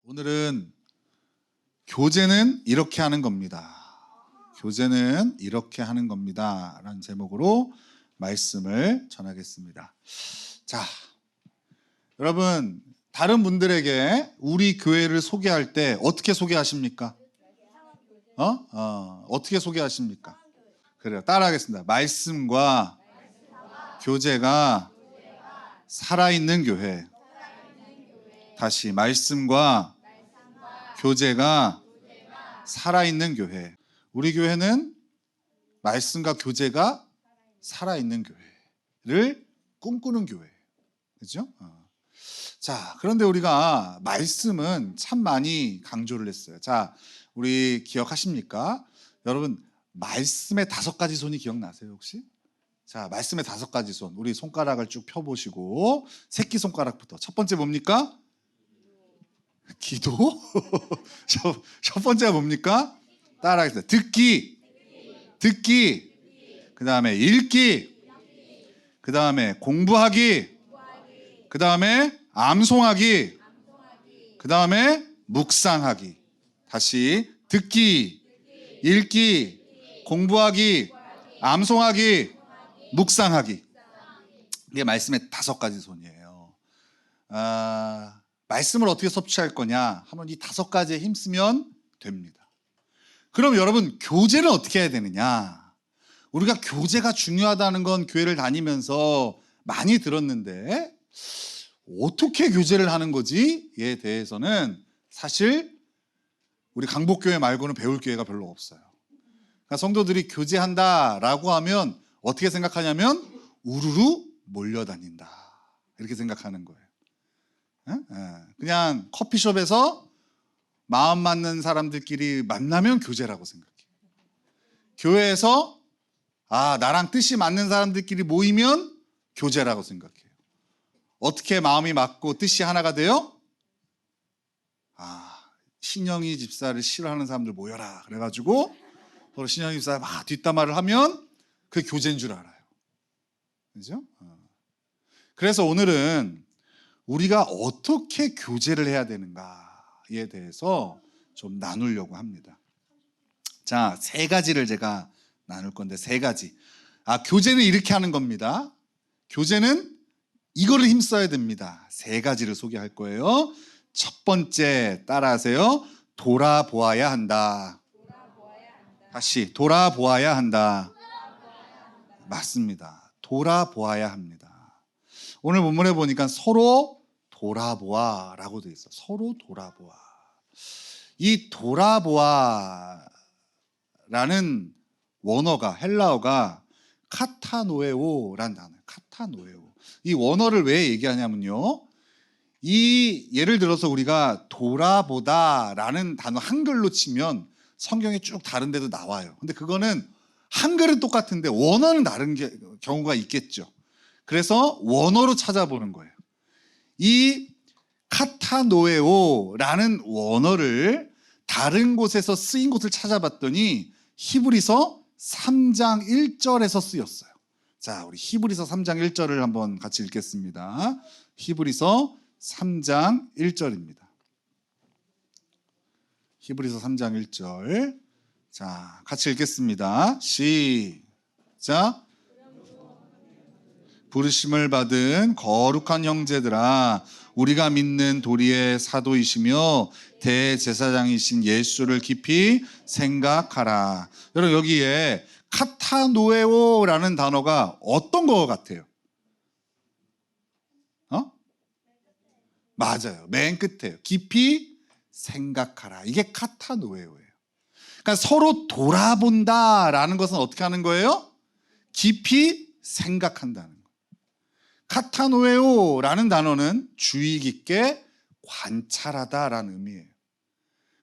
오늘은 교제는 이렇게 하는 겁니다. 교제는 이렇게 하는 겁니다. 라는 제목으로 말씀을 전하겠습니다. 자, 여러분, 다른 분들에게 우리 교회를 소개할 때 어떻게 소개하십니까? 어떻게 소개하십니까? 그래요. 따라하겠습니다. 말씀과 교제가 살아있는 교회. 다시, 말씀과 교제가 살아있는 교회. 우리 교회는 말씀과 교제가 살아있는 교회를 꿈꾸는 교회. 그렇죠? 자, 그런데 우리가 말씀은 참 많이 강조를 했어요. 자, 우리 기억하십니까? 여러분, 말씀의 5가지 손이 기억나세요, 혹시? 자, 말씀의 5가지 손. 우리 손가락을 쭉 펴보시고, 새끼손가락부터. 첫 번째 뭡니까? 기도? 첫 번째가 뭡니까? 따라하겠습니다. 듣기. 그 다음에 읽기. 그 다음에 공부하기. 그 다음에 암송하기. 그 다음에 묵상하기. 다시 듣기, 읽기, 공부하기, 암송하기, 묵상하기. 이게 말씀의 5가지 손이에요. 말씀을 어떻게 섭취할 거냐 하면 이 5가지에 힘쓰면 됩니다. 그럼 여러분, 교제는 어떻게 해야 되느냐? 우리가 교제가 중요하다는 건 교회를 다니면서 많이 들었는데 어떻게 교제를 하는 거지에 대해서는 사실 우리 강복교회 말고는 배울 기회가 별로 없어요. 그러니까 성도들이 교제한다라고 하면 어떻게 생각하냐면 우르르 몰려다닌다, 이렇게 생각하는 거예요. 그냥 커피숍에서 마음 맞는 사람들끼리 만나면 교제라고 생각해요. 교회에서 나랑 뜻이 맞는 사람들끼리 모이면 교제라고 생각해요. 어떻게 마음이 맞고 뜻이 하나가 돼요? 신영이 집사를 싫어하는 사람들 모여라 그래가지고 서로 신영이 집사 막 뒷담화를 하면 그게 교제인 줄 알아요. 그죠? 그래서 오늘은 우리가 어떻게 교제를 해야 되는가에 대해서 좀 나누려고 합니다. 자, 3가지를 제가 나눌 건데, 3가지. 교제는 이렇게 하는 겁니다. 교제는 이거를 힘써야 됩니다. 3가지를 소개할 거예요. 첫 번째, 따라하세요. 돌아보아야 한다. 다시, 돌아보아야 한다. 맞습니다. 돌아보아야 합니다. 오늘 본문에 보니까 서로 돌아보아라고 되어 있어. 서로 돌아보아. 이 돌아보아라는 원어가, 헬라어가 카타노에오라는 단어예요. 카타노에오. 이 원어를 왜 얘기하냐면요, 예를 들어서 우리가 돌아보다라는 단어 한글로 치면 성경에 쭉 다른 데도 나와요. 근데 그거는 한글은 똑같은데 원어는 다른 경우가 있겠죠. 그래서 원어로 찾아보는 거예요. 이 카타노에오라는 원어를 다른 곳에서 쓰인 곳을 찾아봤더니 히브리서 3장 1절에서 쓰였어요. 자, 우리 히브리서 3장 1절을 한번 같이 읽겠습니다. 히브리서 3장 1절입니다. 히브리서 3장 1절. 자, 같이 읽겠습니다. 시작. 부르심을 받은 거룩한 형제들아, 우리가 믿는 도리의 사도이시며 대제사장이신 예수를 깊이 생각하라. 여러분, 여기에 카타노에오라는 단어가 어떤 거 같아요? 맞아요. 맨 끝에요. 깊이 생각하라. 이게 카타노에오예요. 그러니까 서로 돌아본다라는 것은 어떻게 하는 거예요? 깊이 생각한다는 거예요. 카타노에오라는 단어는 주의 깊게 관찰하다라는 의미예요.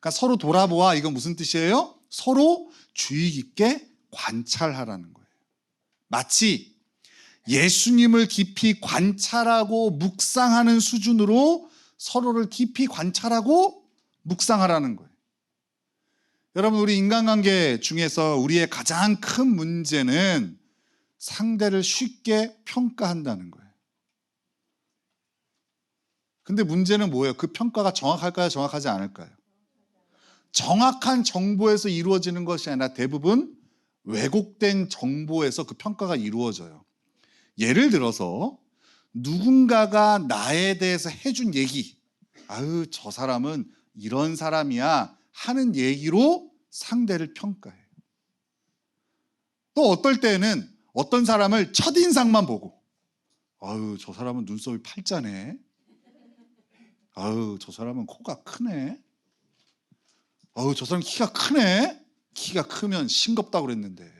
그러니까 서로 돌아보아, 이건 무슨 뜻이에요? 서로 주의 깊게 관찰하라는 거예요. 마치 예수님을 깊이 관찰하고 묵상하는 수준으로 서로를 깊이 관찰하고 묵상하라는 거예요. 여러분, 우리 인간관계 중에서 우리의 가장 큰 문제는 상대를 쉽게 평가한다는 거예요. 근데 문제는 뭐예요? 그 평가가 정확할까요? 정확하지 않을까요? 정확한 정보에서 이루어지는 것이 아니라 대부분 왜곡된 정보에서 그 평가가 이루어져요. 예를 들어서 누군가가 나에 대해서 해준 얘기, 아유 저 사람은 이런 사람이야 하는 얘기로 상대를 평가해요. 또 어떨 때는 어떤 사람을 첫인상만 보고, 아유 저 사람은 눈썹이 팔자네, 아유 저 사람은 코가 크네, 아유 저 사람 키가 크네. 키가 크면 싱겁다고 그랬는데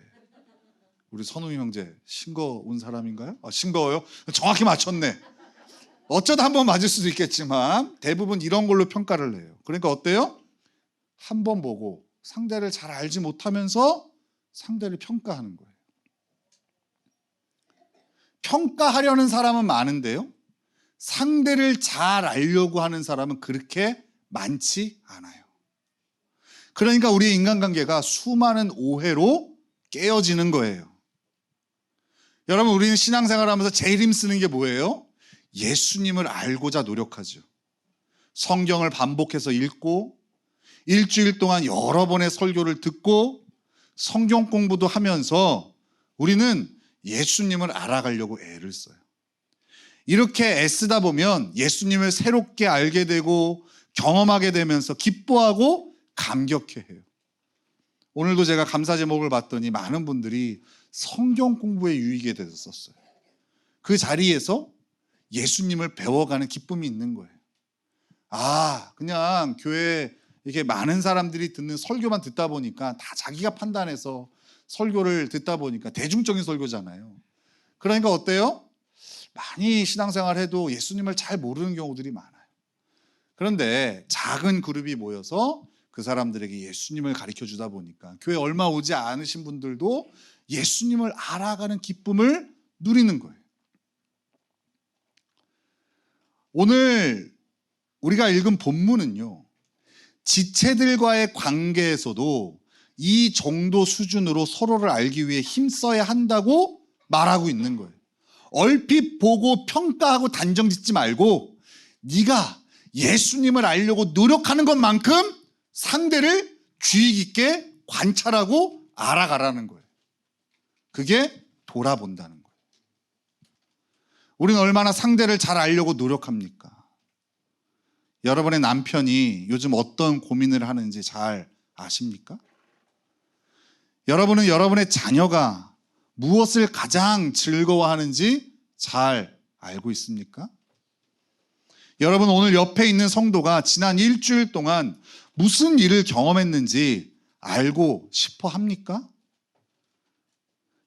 우리 선웅이 형제 싱거운 사람인가요? 싱거워요? 정확히 맞췄네. 어쩌다 한번 맞을 수도 있겠지만 대부분 이런 걸로 평가를 해요. 그러니까 어때요? 한 번 보고 상대를 잘 알지 못하면서 상대를 평가하는 거예요. 평가하려는 사람은 많은데요, 상대를 잘 알려고 하는 사람은 그렇게 많지 않아요. 그러니까 우리의 인간관계가 수많은 오해로 깨어지는 거예요. 여러분, 우리는 신앙생활하면서 제일 힘쓰는 게 뭐예요? 예수님을 알고자 노력하죠. 성경을 반복해서 읽고 일주일 동안 여러 번의 설교를 듣고 성경 공부도 하면서 우리는 예수님을 알아가려고 애를 써요. 이렇게 애쓰다 보면 예수님을 새롭게 알게 되고 경험하게 되면서 기뻐하고 감격해해요. 오늘도 제가 감사 제목을 봤더니 많은 분들이 성경 공부에 유익에 대해서 썼어요. 그 자리에서 예수님을 배워가는 기쁨이 있는 거예요. 그냥 교회 이렇게 많은 사람들이 듣는 설교만 듣다 보니까 다 자기가 판단해서 설교를 듣다 보니까 대중적인 설교잖아요. 그러니까 어때요? 많이 신앙생활 해도 예수님을 잘 모르는 경우들이 많아요. 그런데 작은 그룹이 모여서 그 사람들에게 예수님을 가르쳐 주다 보니까 교회 얼마 오지 않으신 분들도 예수님을 알아가는 기쁨을 누리는 거예요. 오늘 우리가 읽은 본문은요, 지체들과의 관계에서도 이 정도 수준으로 서로를 알기 위해 힘써야 한다고 말하고 있는 거예요. 얼핏 보고 평가하고 단정 짓지 말고 네가 예수님을 알려고 노력하는 것만큼 상대를 주의 깊게 관찰하고 알아가라는 거예요. 그게 돌아본다는 거예요. 우리는 얼마나 상대를 잘 알려고 노력합니까? 여러분의 남편이 요즘 어떤 고민을 하는지 잘 아십니까? 여러분은 여러분의 자녀가 무엇을 가장 즐거워하는지 잘 알고 있습니까? 여러분, 오늘 옆에 있는 성도가 지난 일주일 동안 무슨 일을 경험했는지 알고 싶어 합니까?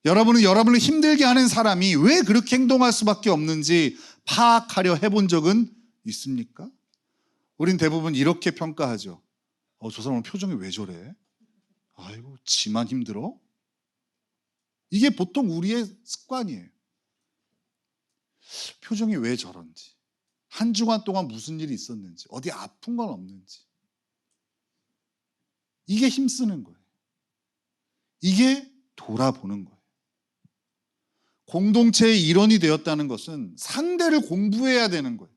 여러분은 여러분을 힘들게 하는 사람이 왜 그렇게 행동할 수밖에 없는지 파악하려 해본 적은 있습니까? 우린 대부분 이렇게 평가하죠. 저 사람은 표정이 왜 저래? 아이고, 지만 힘들어? 이게 보통 우리의 습관이에요. 표정이 왜 저런지, 한 주간 동안 무슨 일이 있었는지, 어디 아픈 건 없는지. 이게 힘쓰는 거예요. 이게 돌아보는 거예요. 공동체의 일원이 되었다는 것은 상대를 공부해야 되는 거예요.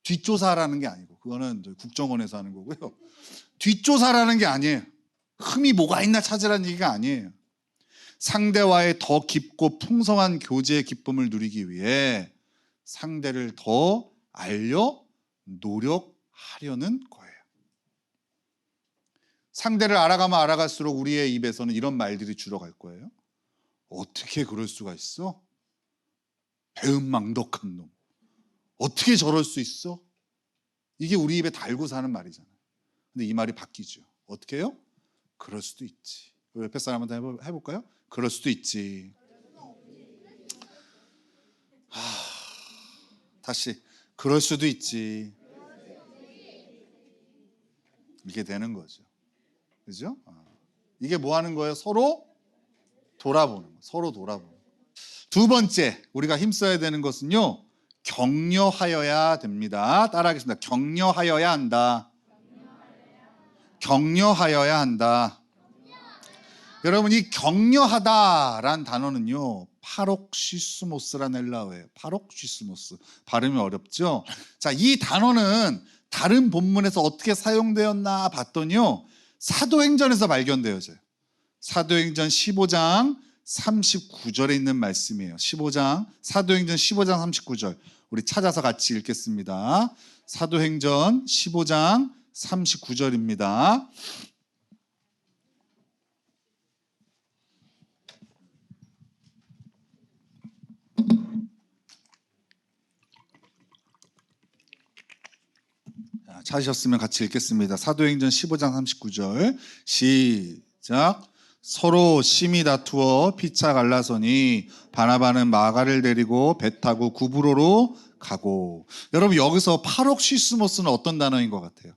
뒷조사라는 게 아니고, 그거는 국정원에서 하는 거고요. 뒷조사라는 게 아니에요. 흠이 뭐가 있나 찾으라는 얘기가 아니에요. 상대와의 더 깊고 풍성한 교제의 기쁨을 누리기 위해 상대를 더 알려 노력하려는 거예요. 상대를 알아가면 알아갈수록 우리의 입에서는 이런 말들이 줄어갈 거예요. 어떻게 그럴 수가 있어? 배은망덕한 놈. 어떻게 저럴 수 있어? 이게 우리 입에 달고 사는 말이잖아요. 근데 이 말이 바뀌죠. 어떻게 해요? 그럴 수도 있지. 옆에 사람한테 해볼까요? 그럴 수도 있지. 다시 그럴 수도 있지. 이게 되는 거죠. 그죠? 이게 뭐 하는 거예요? 서로 돌아보는 거예요. 서로 돌아보는 거예요. 두 번째 우리가 힘써야 되는 것은요, 격려하여야 됩니다. 따라하겠습니다. 격려하여야 한다. 격려하여야 한다. 여러분, 이 격려하다란 단어는요, 파록시스모스라는 헬라어예요. 파록시스모스. 발음이 어렵죠? 자, 이 단어는 다른 본문에서 어떻게 사용되었나 봤더니요, 사도행전에서 발견되어져요. 사도행전 15장 39절에 있는 말씀이에요. 사도행전 15장 39절. 우리 찾아서 같이 읽겠습니다. 사도행전 15장 39절입니다. 찾으셨으면 같이 읽겠습니다. 사도행전 15장 39절 시작. 서로 심히 다투어 피차 갈라서니 바나바는 마가를 데리고 배 타고 구브로로 가고. 여러분, 여기서 파록시스모스는 어떤 단어인 것 같아요?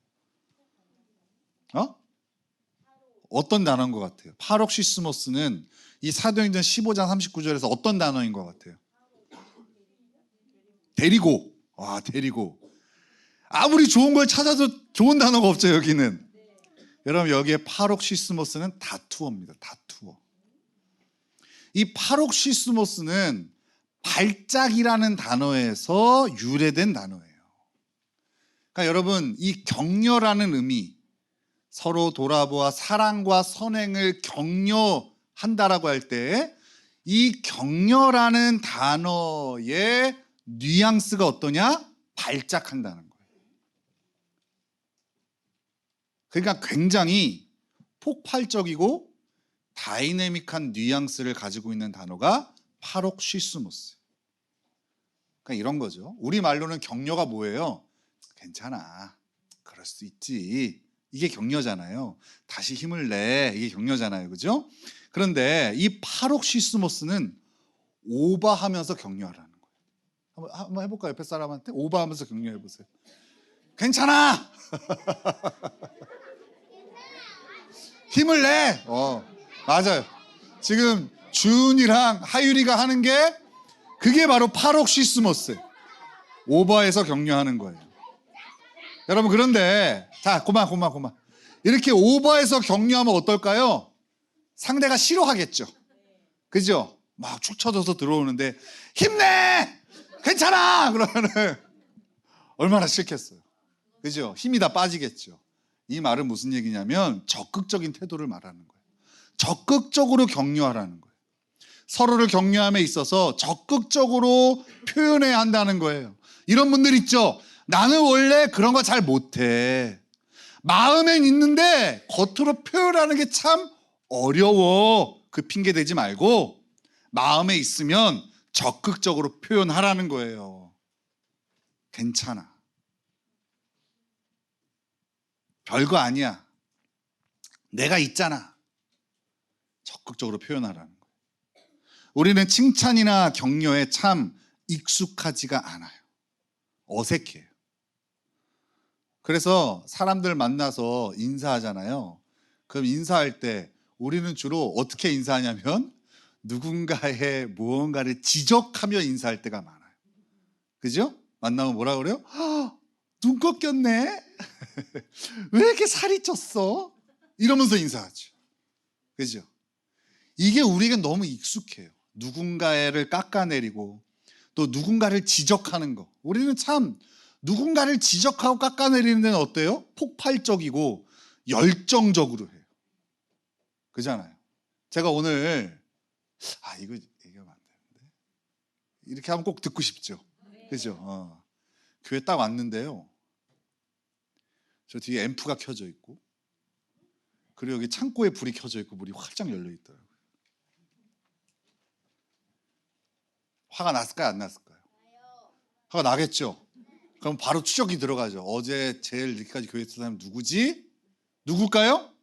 어떤 단어인 것 같아요? 파록시스모스는 이 사도행전 15장 39절에서 어떤 단어인 것 같아요? 데리고. 데리고. 아무리 좋은 걸 찾아도 좋은 단어가 없죠, 여기는. 여러분, 여기에 파록시스모스는 다투어입니다. 다투어. 이 파록시스모스는 발작이라는 단어에서 유래된 단어예요. 그러니까 여러분, 이 격려라는 의미, 서로 돌아보아 사랑과 선행을 격려한다라고 할 때 이 격려라는 단어의 뉘앙스가 어떠냐? 발작한다는 거예요. 그러니까 굉장히 폭발적이고 다이내믹한 뉘앙스를 가지고 있는 단어가 파록시스모스. 그러니까 이런 거죠. 우리 말로는 격려가 뭐예요? 괜찮아, 그럴 수 있지. 이게 격려잖아요. 다시 힘을 내. 이게 격려잖아요. 그죠? 그런데 이 파록시스모스는 오버하면서 격려하라는 거예요. 한번 해볼까요? 옆에 사람한테 오버하면서 격려해보세요. 괜찮아. 힘을 내. 맞아요. 지금 준이랑 하율이가 하는 게 그게 바로 파록시스모스. 오버해서 격려하는 거예요. 여러분, 그런데 자, 그만. 이렇게 오버해서 격려하면 어떨까요? 상대가 싫어하겠죠. 그죠? 막 축 처져서 들어오는데 힘내! 괜찮아! 그러면은 얼마나 싫겠어요. 그죠? 힘이 다 빠지겠죠. 이 말은 무슨 얘기냐면 적극적인 태도를 말하는 거예요. 적극적으로 격려하라는 거예요. 서로를 격려함에 있어서 적극적으로 표현해야 한다는 거예요. 이런 분들 있죠. 나는 원래 그런 거 잘 못해. 마음엔 있는데 겉으로 표현하는 게 참 어려워. 그 핑계 대지 말고 마음에 있으면 적극적으로 표현하라는 거예요. 괜찮아. 별거 아니야. 내가 있잖아. 적극적으로 표현하라는 거예요. 우리는 칭찬이나 격려에 참 익숙하지가 않아요. 어색해요. 그래서 사람들 만나서 인사하잖아요. 그럼 인사할 때 우리는 주로 어떻게 인사하냐면 누군가의 무언가를 지적하며 인사할 때가 많아요. 그죠? 만나면 뭐라 그래요? 눈 꺾였네? 왜 이렇게 살이 쪘어? 이러면서 인사하죠. 그죠? 이게 우리에게 너무 익숙해요. 누군가를 깎아내리고 또 누군가를 지적하는 거. 우리는 참 누군가를 지적하고 깎아내리는 데는 어때요? 폭발적이고 열정적으로 해요. 그잖아요. 제가 오늘 이거 얘기하면 안 되는데 이렇게 하면 꼭 듣고 싶죠. 그죠? 교회 딱 왔는데요, 저 뒤에 앰프가 켜져 있고 그리고 여기 창고에 불이 켜져 있고 문이 활짝 열려 있더라고요. 화가 났을까요? 안 났을까요? 화가 나겠죠. 그럼 바로 추적이 들어가죠. 어제 제일 늦게까지 교회 있던 사람이 누구지? 누굴까요?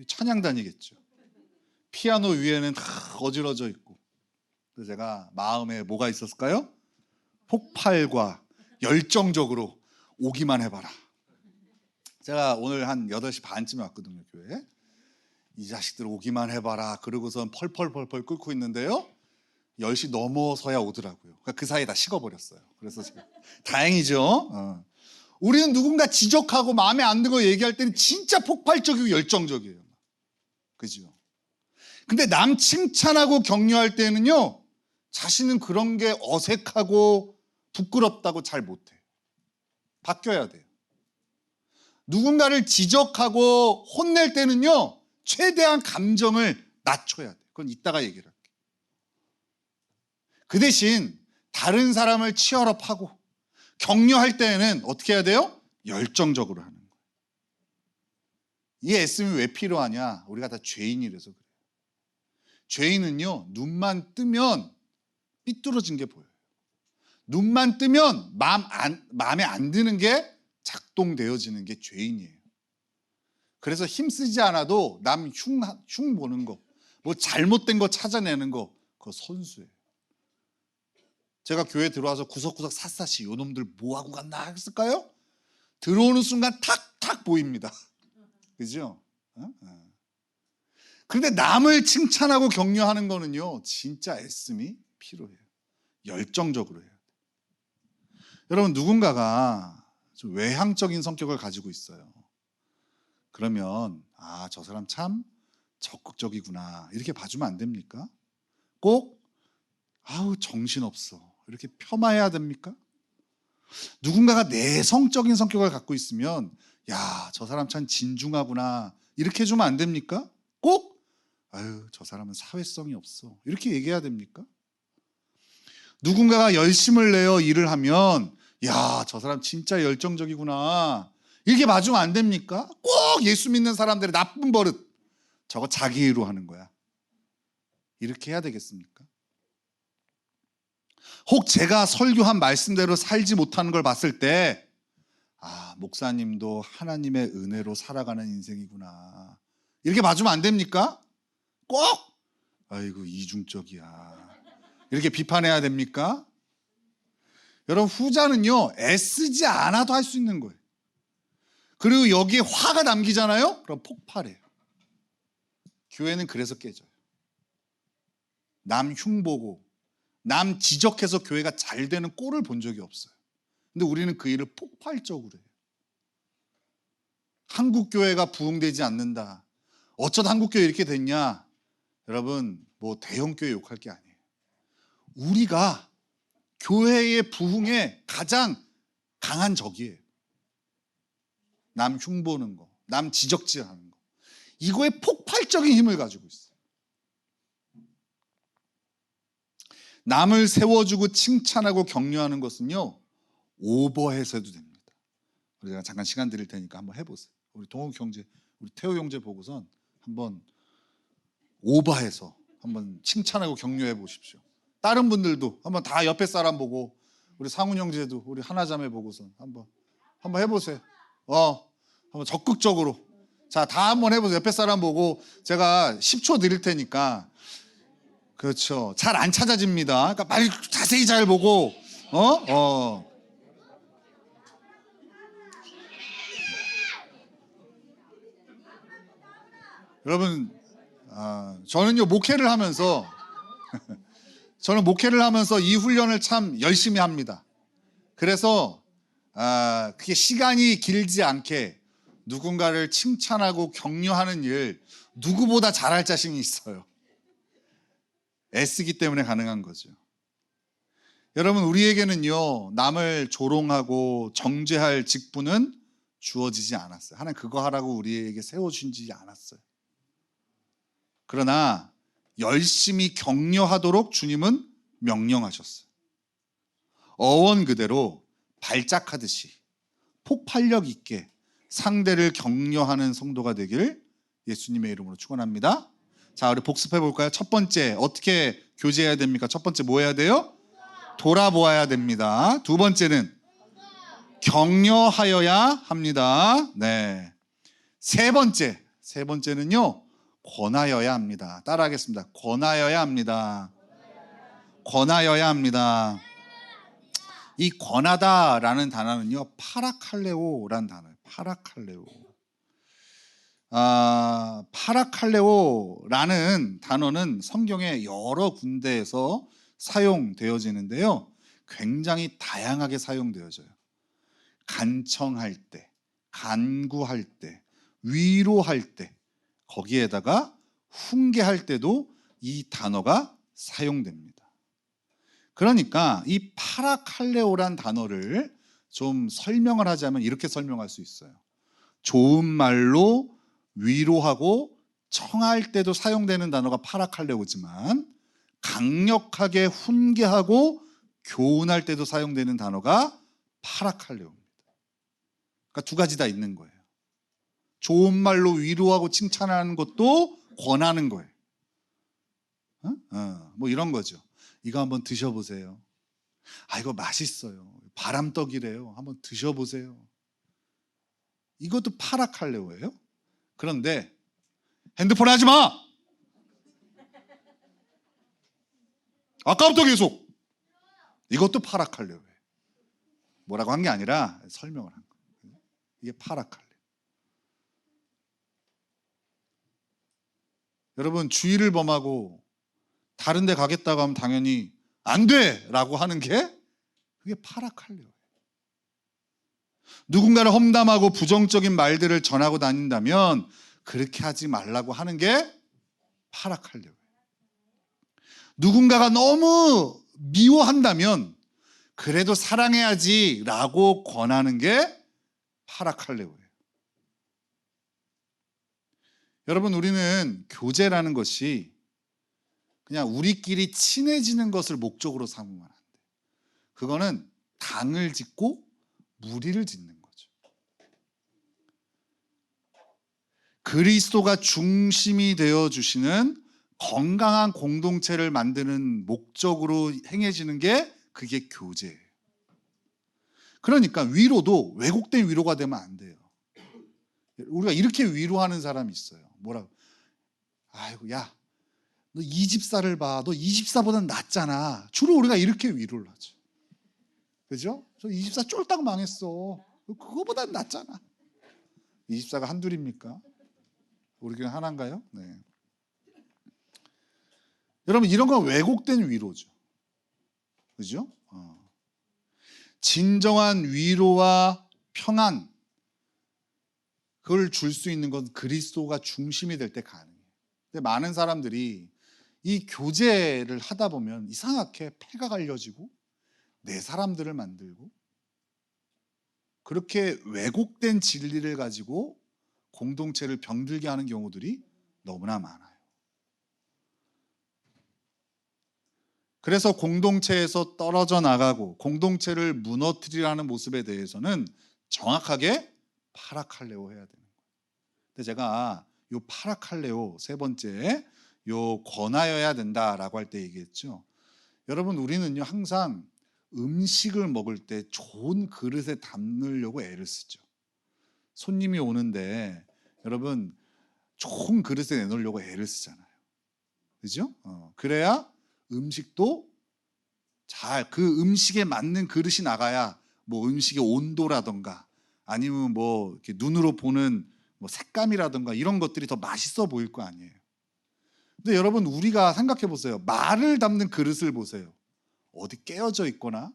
찬양단이겠죠. 피아노 위에는 다 어지러져 있고. 그래서 제가 마음에 뭐가 있었을까요? 폭발과 열정적으로 오기만 해봐라. 제가 오늘 한 8시 반쯤에 왔거든요, 교회에. 이 자식들 오기만 해봐라. 그러고선 펄펄펄펄 끓고 있는데요, 10시 넘어서야 오더라고요. 그러니까 그 사이에 다 식어버렸어요. 그래서 제가 다행이죠. 우리는 누군가 지적하고 마음에 안 드는 거 얘기할 때는 진짜 폭발적이고 열정적이에요. 그죠? 근데 남 칭찬하고 격려할 때는요, 자신은 그런 게 어색하고 부끄럽다고 잘 못해요. 바뀌어야 돼요. 누군가를 지적하고 혼낼 때는요, 최대한 감정을 낮춰야 돼요. 그건 이따가 얘기를 할게요. 그 대신 다른 사람을 치열업하고 격려할 때에는 어떻게 해야 돼요? 열정적으로 하는 거예요. 이 애씀이 왜 필요하냐? 우리가 다 죄인이라서 그래요. 죄인은요, 눈만 뜨면 삐뚤어진 게 보여요. 눈만 뜨면 마음에 안 드는 게 작동되어지는 게 죄인이에요. 그래서 힘쓰지 않아도 남 흉 보는 거, 뭐 잘못된 거 찾아내는 거, 그거 선수예요. 제가 교회 들어와서 구석구석 샅샅이 요 놈들 뭐하고 갔나 했을까요? 들어오는 순간 탁탁 보입니다. 그죠? 그런데 남을 칭찬하고 격려하는 거는요, 진짜 애씀이 필요해요. 열정적으로 해요. 여러분, 누군가가 좀 외향적인 성격을 가지고 있어요. 그러면 저 사람 참 적극적이구나 이렇게 봐주면 안 됩니까? 꼭 정신없어 이렇게 폄하해야 됩니까? 누군가가 내성적인 성격을 갖고 있으면 저 사람 참 진중하구나 이렇게 해주면 안 됩니까? 꼭 저 사람은 사회성이 없어 이렇게 얘기해야 됩니까? 누군가가 열심을 내어 일을 하면 저 사람 진짜 열정적이구나 이렇게 봐주면 안 됩니까? 꼭 예수 믿는 사람들의 나쁜 버릇 저거 자기 일로 하는 거야 이렇게 해야 되겠습니까? 혹 제가 설교한 말씀대로 살지 못하는 걸 봤을 때 목사님도 하나님의 은혜로 살아가는 인생이구나 이렇게 봐주면 안 됩니까? 꼭 아이고 이중적이야 이렇게 비판해야 됩니까? 여러분, 후자는요 애쓰지 않아도 할 수 있는 거예요. 그리고 여기에 화가 남기잖아요? 그럼 폭발해요. 교회는 그래서 깨져요. 남 흉보고 남 지적해서 교회가 잘 되는 꼴을 본 적이 없어요. 근데 우리는 그 일을 폭발적으로 해요. 한국 교회가 부흥되지 않는다. 어쩌다 한국 교회 이렇게 됐냐? 여러분, 뭐 대형 교회 욕할 게 아니에요. 우리가 교회의 부흥에 가장 강한 적이에요. 남 흉보는 거, 남 지적질하는 거. 이거에 폭발적인 힘을 가지고 있어요. 남을 세워주고 칭찬하고 격려하는 것은요, 오버해서 해도 됩니다. 우리가 잠깐 시간 드릴 테니까 한번 해보세요. 우리 동욱 형제, 우리 태호 형제 보고선 한번 오버해서 한번 칭찬하고 격려해 보십시오. 다른 분들도 한번 다 옆에 사람 보고 우리 상훈 형제도 우리 하나자매 보고선 한번 해보세요. 한번 적극적으로 다 한번 해보세요. 옆에 사람 보고 제가 10초 드릴 테니까 그렇죠. 잘 안 찾아집니다. 그러니까 빨리 자세히 잘 보고 여러분 저는요 목회를 하면서 이 훈련을 참 열심히 합니다. 그래서 그게 시간이 길지 않게 누군가를 칭찬하고 격려하는 일 누구보다 잘할 자신이 있어요. 애쓰기 때문에 가능한 거죠. 여러분, 우리에게는요 남을 조롱하고 정죄할 직분은 주어지지 않았어요. 하나님 그거 하라고 우리에게 세워주지 않았어요. 그러나 열심히 격려하도록 주님은 명령하셨어요. 어원 그대로 발작하듯이 폭발력 있게 상대를 격려하는 성도가 되길 예수님의 이름으로 축원합니다. 자, 우리 복습해 볼까요? 첫 번째 어떻게 교제해야 됩니까? 첫 번째 뭐 해야 돼요? 돌아보아야 됩니다. 두 번째는 격려하여야 합니다. 네. 세 번째는요 권하여야 합니다. 따라하겠습니다. 권하여야 합니다. 권하여야 합니다. 이 권하다라는 단어는요 파라칼레오라는 단어예요. 파라칼레오라는 단어는 성경에 여러 군데에서 사용되어지는데요 굉장히 다양하게 사용되어져요. 간청할 때, 간구할 때, 위로할 때, 거기에다가 훈계할 때도 이 단어가 사용됩니다. 그러니까 이 파라칼레오란 단어를 좀 설명을 하자면 이렇게 설명할 수 있어요. 좋은 말로 위로하고 청할 때도 사용되는 단어가 파라칼레오지만 강력하게 훈계하고 교훈할 때도 사용되는 단어가 파라칼레오입니다. 그러니까 두 가지 다 있는 거예요. 좋은 말로 위로하고 칭찬하는 것도 권하는 거예요. 뭐 이런 거죠. 이거 한번 드셔보세요. 아, 이거 맛있어요. 바람떡이래요. 한번 드셔보세요. 이것도 파라칼레오예요. 그런데 핸드폰 하지 마! 아까부터 계속! 이것도 파라칼레오예요. 뭐라고 한 게 아니라 설명을 한 거예요. 이게 파라칼레오. 여러분, 주의를 범하고 다른 데 가겠다고 하면 당연히 안 돼! 라고 하는 게 그게 파라칼레오예요. 누군가를 험담하고 부정적인 말들을 전하고 다닌다면 그렇게 하지 말라고 하는 게 파라칼레오예요. 누군가가 너무 미워한다면 그래도 사랑해야지 라고 권하는 게 파라칼레오예요. 여러분, 우리는 교제라는 것이 그냥 우리끼리 친해지는 것을 목적으로 삼으면 안 돼요. 그거는 당을 짓고 무리를 짓는 거죠. 그리스도가 중심이 되어 주시는 건강한 공동체를 만드는 목적으로 행해지는 게 그게 교제예요. 그러니까 위로도 왜곡된 위로가 되면 안 돼요. 우리가 이렇게 위로하는 사람이 있어요. 뭐라고? 아이고, 야, 너 이 집사를 봐. 너 이 집사보다는 낫잖아. 주로 우리가 이렇게 위로를 하죠. 그죠? 저 이 집사 쫄딱 망했어. 그거보다는 낫잖아. 이 집사가 한둘입니까? 우리 교회 하나인가요? 네. 여러분, 이런 건 왜곡된 위로죠. 그죠? 진정한 위로와 평안, 그걸 줄 수 있는 건 그리스도가 중심이 될 때 가능해요. 근데 많은 사람들이 이 교제를 하다 보면 이상하게 패가 갈려지고 내 사람들을 만들고 그렇게 왜곡된 진리를 가지고 공동체를 병들게 하는 경우들이 너무나 많아요. 그래서 공동체에서 떨어져 나가고 공동체를 무너뜨리라는 모습에 대해서는 정확하게 파라칼레오 해야 되는 거예요. 근데 제가 요 파라칼레오 세 번째 요 권하여야 된다라고 할 때 얘기했죠. 여러분, 우리는요 항상 음식을 먹을 때 좋은 그릇에 담으려고 애를 쓰죠. 손님이 오는데 여러분 좋은 그릇에 내놓으려고 애를 쓰잖아요. 그죠? 그래야 음식도 잘 그 음식에 맞는 그릇이 나가야 뭐 음식의 온도라던가 아니면 뭐 이렇게 눈으로 보는 뭐 색감이라던가 이런 것들이 더 맛있어 보일 거 아니에요. 근데 여러분, 우리가 생각해 보세요. 말을 담는 그릇을 보세요. 어디 깨어져 있거나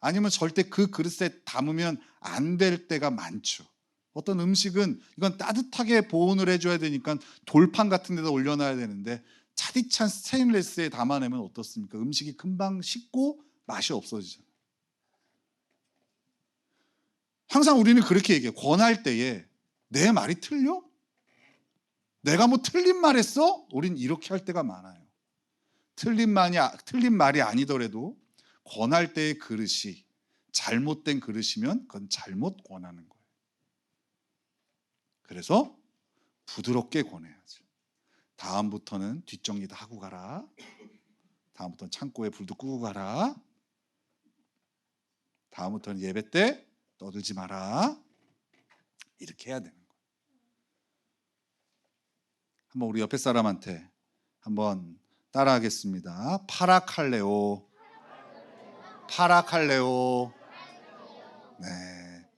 아니면 절대 그 그릇에 담으면 안 될 때가 많죠. 어떤 음식은 이건 따뜻하게 보온을 해줘야 되니까 돌판 같은 데다 올려놔야 되는데 차디찬 스테인리스에 담아내면 어떻습니까? 음식이 금방 식고 맛이 없어지잖아요. 항상 우리는 그렇게 얘기해요. 권할 때에 내 말이 틀려? 내가 뭐 틀린 말 했어? 우린 이렇게 할 때가 많아요. 틀린 말이 아니더라도 권할 때의 그릇이 잘못된 그릇이면 그건 잘못 권하는 거예요. 그래서 부드럽게 권해야죠. 다음부터는 뒷정리 다 하고 가라. 다음부터는 창고에 불도 끄고 가라. 다음부터는 예배 때 떠들지 마라. 이렇게 해야 되는 거예요. 한번 우리 옆에 사람한테 한번 따라하겠습니다. 파라칼레오. 파라칼레오. 네.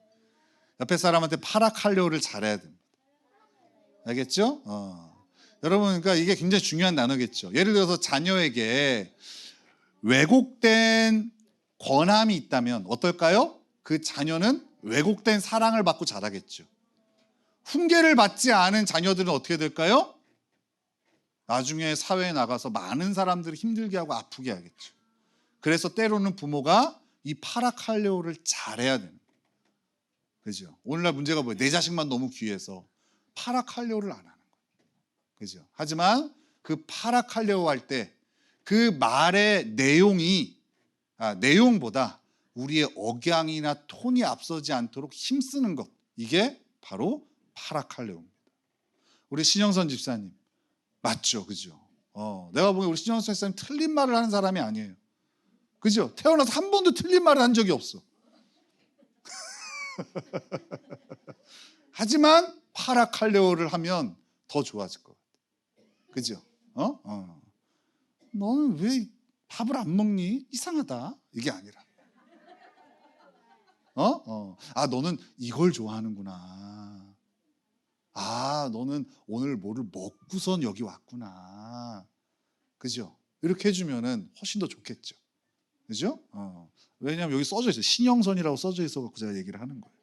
옆에 사람한테 파라칼레오를 잘해야 됩니다. 알겠죠? 여러분, 그러니까 이게 굉장히 중요한 단어겠죠. 예를 들어서 자녀에게 왜곡된 권함이 있다면 어떨까요? 그 자녀는 왜곡된 사랑을 받고 자라겠죠. 훈계를 받지 않은 자녀들은 어떻게 될까요? 나중에 사회에 나가서 많은 사람들을 힘들게 하고 아프게 하겠죠. 그래서 때로는 부모가 이 파라칼레오를 잘해야 되는 거예요. 그죠? 오늘날 문제가 뭐예요? 내 자식만 너무 귀해서 파라칼레오를 안 하는 거예요. 그죠? 하지만 그 파라칼레오 할 때 그 말의 내용보다 우리의 억양이나 톤이 앞서지 않도록 힘쓰는 것, 이게 바로 파라칼레오입니다. 우리 신영선 집사님 맞죠? 그죠? 내가 보기엔 우리 신영선 집사님 틀린 말을 하는 사람이 아니에요. 그죠? 태어나서 한 번도 틀린 말을 한 적이 없어. 하지만 파라칼레오를 하면 더 좋아질 것 같아. 그죠? 너는 왜 밥을 안 먹니? 이상하다. 이게 아니라. 너는 이걸 좋아하는구나. 너는 오늘 뭐를 먹고선 여기 왔구나. 그죠? 이렇게 해주면은 훨씬 더 좋겠죠. 그죠? 왜냐하면 여기 써져 있어요. 신영선이라고 써져 있어서 제가 얘기를 하는 거예요.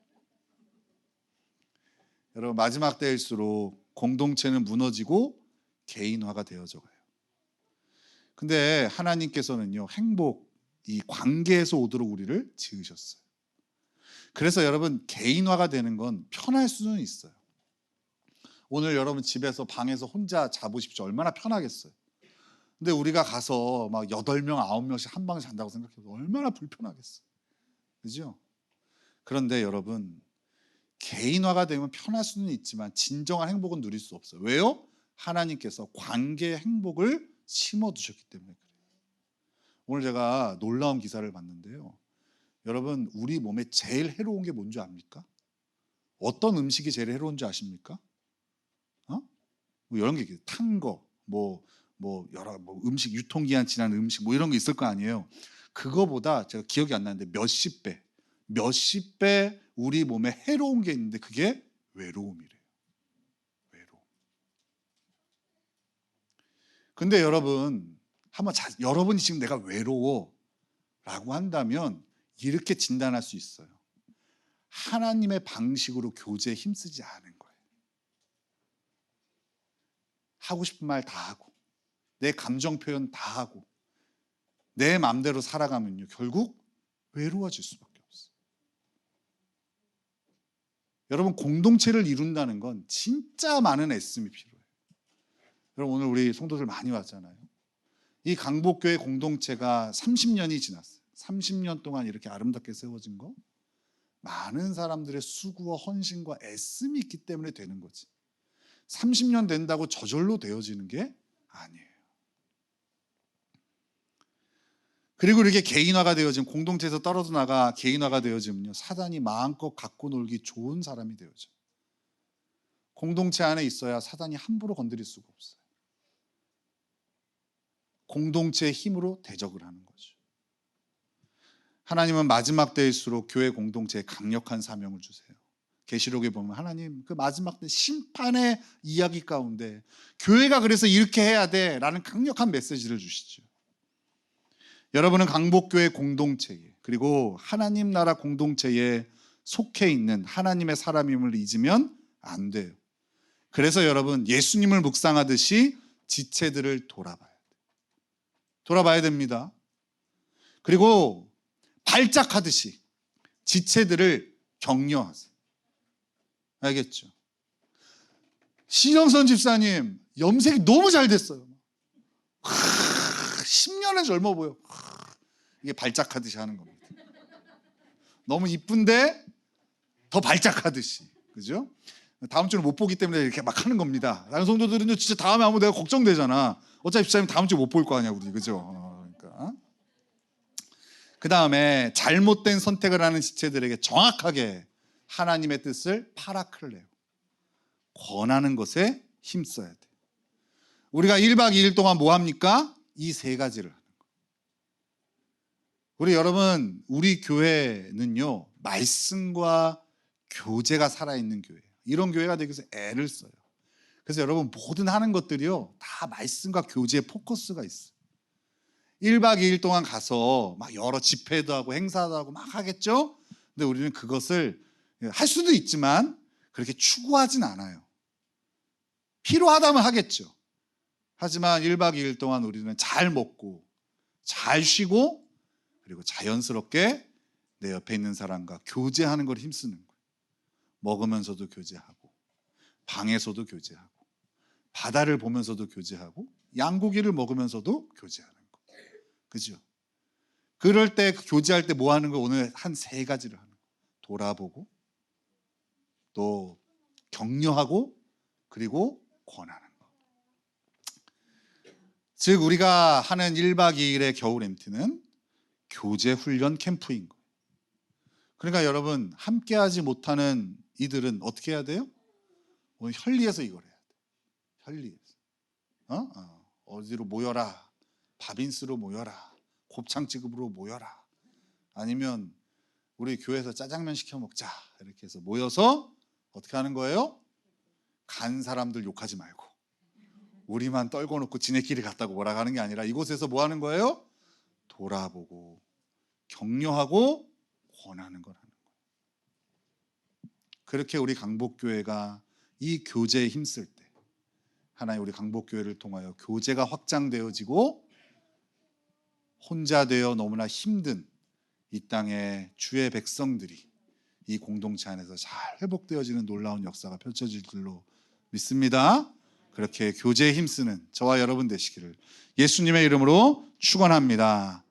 여러분, 마지막 때일수록 공동체는 무너지고 개인화가 되어져 가요. 근데 하나님께서는요, 행복, 이 관계에서 오도록 우리를 지으셨어요. 그래서 여러분, 개인화가 되는 건 편할 수는 있어요. 오늘 여러분 집에서 방에서 혼자 자보십시오. 얼마나 편하겠어요. 근데 우리가 가서 막 8명, 9명씩 한 방에 잔다고 생각해도 얼마나 불편하겠어요. 그죠? 그런데 여러분, 개인화가 되면 편할 수는 있지만 진정한 행복은 누릴 수 없어요. 왜요? 하나님께서 관계의 행복을 심어두셨기 때문에 그래요. 오늘 제가 놀라운 기사를 봤는데요. 여러분, 우리 몸에 제일 해로운 게 뭔지 압니까? 어떤 음식이 제일 해로운 줄 아십니까? 뭐 이런 게 탄 거, 여러 음식, 유통기한 지난 음식 이런 거 있을 거 아니에요. 그거보다 제가 기억이 안 나는데 몇십 배 우리 몸에 해로운 게 있는데 그게 외로움이래요. 외로움. 근데 여러분, 여러분이 지금 내가 외로워라고 한다면 이렇게 진단할 수 있어요. 하나님의 방식으로 교제에 힘쓰지 않은 거예요. 하고 싶은 말 다 하고 내 감정 표현 다 하고 내 마음대로 살아가면요, 결국 외로워질 수밖에 없어요. 여러분, 공동체를 이룬다는 건 진짜 많은 애씀이 필요해요. 여러분, 오늘 우리 성도들 많이 왔잖아요. 이 강복교회 공동체가 30년이 지났어요. 30년 동안 이렇게 아름답게 세워진 거, 많은 사람들의 수고와 헌신과 애씀이 있기 때문에 되는 거지. 30년 된다고 저절로 되어지는 게 아니에요. 그리고 이렇게 개인화가 되어지면, 공동체에서 떨어져 나가 개인화가 되어지면요, 사단이 마음껏 갖고 놀기 좋은 사람이 되어져요. 공동체 안에 있어야 사단이 함부로 건드릴 수가 없어요. 공동체의 힘으로 대적을 하는 거죠. 하나님은 마지막 때일수록 교회 공동체에 강력한 사명을 주세요. 계시록에 보면 하나님 그 마지막 때 심판의 이야기 가운데 교회가 그래서 이렇게 해야 돼라는 강력한 메시지를 주시죠. 여러분은 강복교회 공동체에, 그리고 하나님 나라 공동체에 속해 있는 하나님의 사람임을 잊으면 안 돼요. 그래서 여러분, 예수님을 묵상하듯이 지체들을 돌아봐야 됩니다. 그리고 발작하듯이 지체들을 격려하세요. 알겠죠? 신영선 집사님 염색이 너무 잘 됐어요. 10년은 젊어 보여. 이게 발작하듯이 하는 겁니다. 너무 이쁜데 더 발작하듯이. 그죠? 다음 주는 못 보기 때문에 이렇게 막 하는 겁니다. 다른 성도들은요, 진짜 다음에 하면 내가 걱정되잖아. 어차피 집사님 다음 주에 못 볼 거 아니야, 우리. 그죠? 그러니까. 그 다음에 잘못된 선택을 하는 지체들에게 정확하게 하나님의 뜻을 파라클레오, 권하는 것에 힘써야 돼. 우리가 1박 2일 동안 뭐 합니까? 이 세 가지를 하는 거예요. 우리 여러분, 우리 교회는요, 말씀과 교제가 살아있는 교회예요. 이런 교회가 되기 위해서 애를 써요. 그래서 여러분, 모든 하는 것들이요, 다 말씀과 교제에 포커스가 있어요. 1박 2일 동안 가서 막 여러 집회도 하고 행사도 하고 막 하겠죠? 근데 우리는 그것을 할 수도 있지만 그렇게 추구하진 않아요. 필요하다면 하겠죠. 하지만 1박 2일 동안 우리는 잘 먹고 잘 쉬고 그리고 자연스럽게 내 옆에 있는 사람과 교제하는 걸 힘쓰는 거예요. 먹으면서도 교제하고 방에서도 교제하고 바다를 보면서도 교제하고 양고기를 먹으면서도 교제하는 거. 그죠? 그럴 때 교제할 때 뭐 하는 거? 오늘 한 3가지를 하는 거. 돌아보고 또 격려하고 그리고 권하는 거. 즉 우리가 하는 1박 2일의 겨울 MT는 교제 훈련 캠프인 거예요. 그러니까 여러분 함께하지 못하는 이들은 어떻게 해야 돼요? 오늘 현리에서 이걸 해야 돼. 현리에서. 어디로 모여라. 바빈스로 모여라. 곱창집으로 모여라. 아니면 우리 교회에서 짜장면 시켜 먹자. 이렇게 해서 모여서 어떻게 하는 거예요? 간 사람들 욕하지 말고 우리만 떨궈 놓고 지네끼리 갔다고 뭐라 하는 게 아니라 이곳에서 뭐 하는 거예요? 돌아보고 격려하고 권하는 걸 하는 거예요. 그렇게 우리 강복교회가 이 교제에 힘쓸 때 하나님 우리 강복교회를 통하여 교제가 확장되어지고 혼자 되어 너무나 힘든 이 땅의 주의 백성들이 이 공동체 안에서 잘 회복되어지는 놀라운 역사가 펼쳐질 줄로 믿습니다. 그렇게 교제에 힘쓰는 저와 여러분 되시기를 예수님의 이름으로 축원합니다.